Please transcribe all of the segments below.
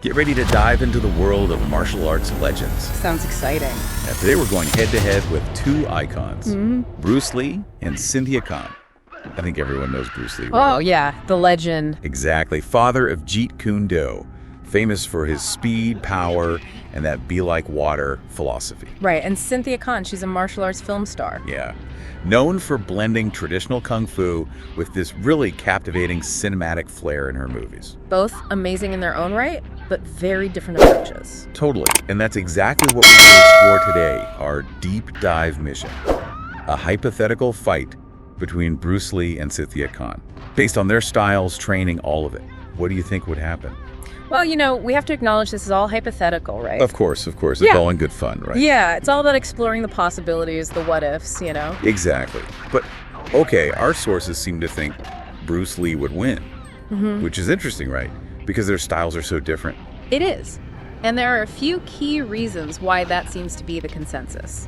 Get ready to dive into the world of martial arts legends. Sounds exciting. And today we're going head-to-head with two icons, Bruce Lee and Cynthia Khan. I think everyone knows Bruce Lee, right? Oh, yeah, the legend. Exactly. Father of Jeet Kune Do, famous for his speed, power, and that be-like-water philosophy. Right, and Cynthia Khan, she's a martial arts film star. Yeah. Known for blending traditional kung fu with this really captivating cinematic flair in her movies. Both amazing in their own right, but very different approaches. Totally. And that's exactly what we're going to explore today, our deep dive mission. A hypothetical fight between Bruce Lee and Cynthia Khan. Based on their styles, training, all of it. What do you think would happen? Well, we have to acknowledge this is all hypothetical, right? Of course. It's all in good fun, right? Yeah, it's all about exploring the possibilities, the what-ifs, Exactly. But, okay, our sources seem to think Bruce Lee would win, which is interesting, right? Because their styles are so different. It is. And there are a few key reasons why that seems to be the consensus.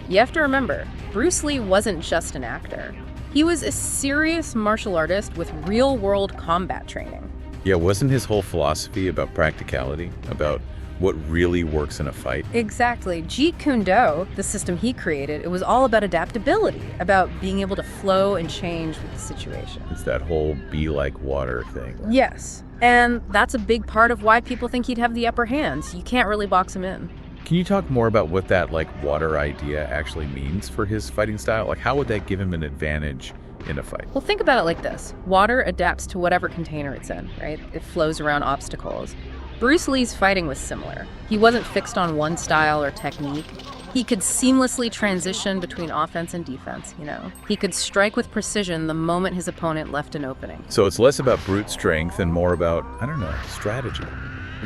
You have to remember, Bruce Lee wasn't just an actor. He was a serious martial artist with real-world combat training. Yeah, wasn't his whole philosophy about practicality, about what really works in a fight? Exactly. Jeet Kune Do, the system he created, it was all about adaptability, about being able to flow and change with the situation. It's that whole be-like-water thing. Right? Yes, and that's a big part of why people think he'd have the upper hand. You can't really box him in. Can you talk more about what that water idea actually means for his fighting style? How would that give him an advantage in a fight? Well, think about it like this. Water adapts to whatever container it's in, right? It flows around obstacles. Bruce Lee's fighting was similar. He wasn't fixed on one style or technique. He could seamlessly transition between offense and defense, He could strike with precision the moment his opponent left an opening. So it's less about brute strength and more about, strategy,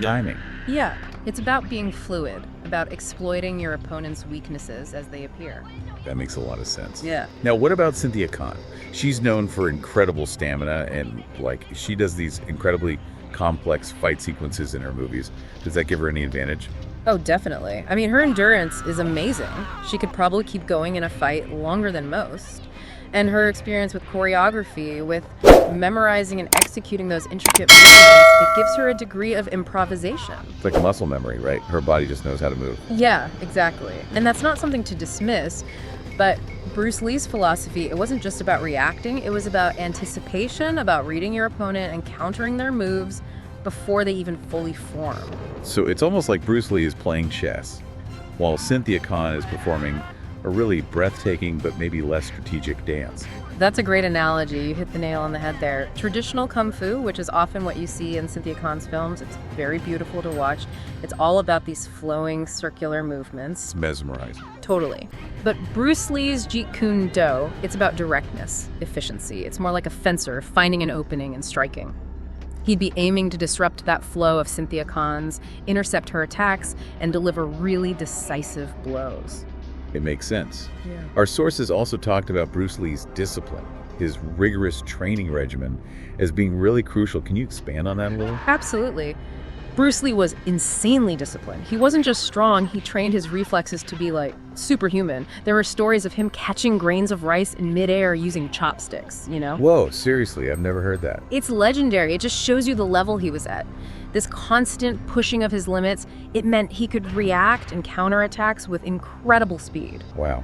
timing. Yeah, it's about being fluid, about exploiting your opponent's weaknesses as they appear. That makes a lot of sense. Yeah. Now, what about Cynthia Khan? She's known for incredible stamina and, she does these incredibly complex fight sequences in her movies. Does that give her any advantage? Oh, definitely. I mean, her endurance is amazing. She could probably keep going in a fight longer than most. And her experience with choreography, with memorizing and executing those intricate movements, it gives her a degree of improvisation. It's like muscle memory, right? Her body just knows how to move. Yeah, exactly. And that's not something to dismiss, but Bruce Lee's philosophy, it wasn't just about reacting, it was about anticipation, about reading your opponent and countering their moves before they even fully form. So it's almost like Bruce Lee is playing chess, while Cynthia Khan is performing a really breathtaking but maybe less strategic dance. That's a great analogy. You hit the nail on the head there. Traditional kung fu, which is often what you see in Cynthia Khan's films, it's very beautiful to watch. It's all about these flowing circular movements. It's mesmerizing. Totally. But Bruce Lee's Jeet Kune Do, it's about directness, efficiency. It's more like a fencer finding an opening and striking. He'd be aiming to disrupt that flow of Cynthia Khan's, intercept her attacks, and deliver really decisive blows. It makes sense. Yeah. Our sources also talked about Bruce Lee's discipline, his rigorous training regimen, as being really crucial. Can you expand on that a little? Absolutely. Bruce Lee was insanely disciplined. He wasn't just strong, he trained his reflexes to be superhuman. There were stories of him catching grains of rice in midair using chopsticks, Whoa, seriously, I've never heard that. It's legendary. It just shows you the level he was at. This constant pushing of his limits, it meant he could react and counterattacks with incredible speed. Wow.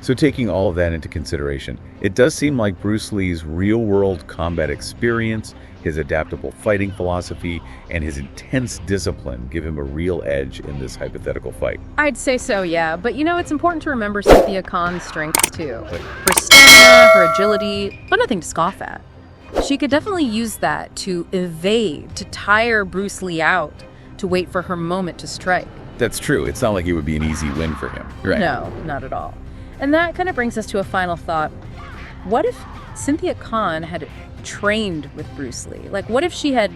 So taking all of that into consideration, it does seem like Bruce Lee's real-world combat experience, his adaptable fighting philosophy, and his intense discipline give him a real edge in this hypothetical fight. I'd say so, yeah. But it's important to remember Cynthia Khan's strengths too. Her stamina, her agility, but nothing to scoff at. She could definitely use that to evade, to tire Bruce Lee out, to wait for her moment to strike. That's true. It's not like it would be an easy win for him. Right. No, not at all. And that kind of brings us to a final thought. What if Cynthia Khan had trained with Bruce Lee? What if she had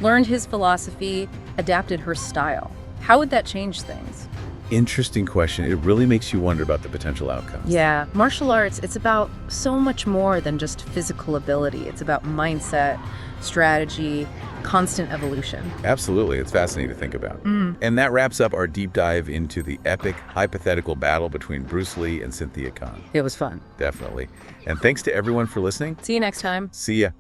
learned his philosophy, adapted her style? How would that change things? Interesting question. It really makes you wonder about the potential outcomes. Yeah, martial arts, it's about so much more than just physical ability. It's about mindset, strategy, constant evolution. Absolutely. It's fascinating to think about. And that wraps up our deep dive into the epic hypothetical battle between Bruce Lee and Cynthia Khan. It was fun. Definitely. And thanks to everyone for listening. See you next time. See ya.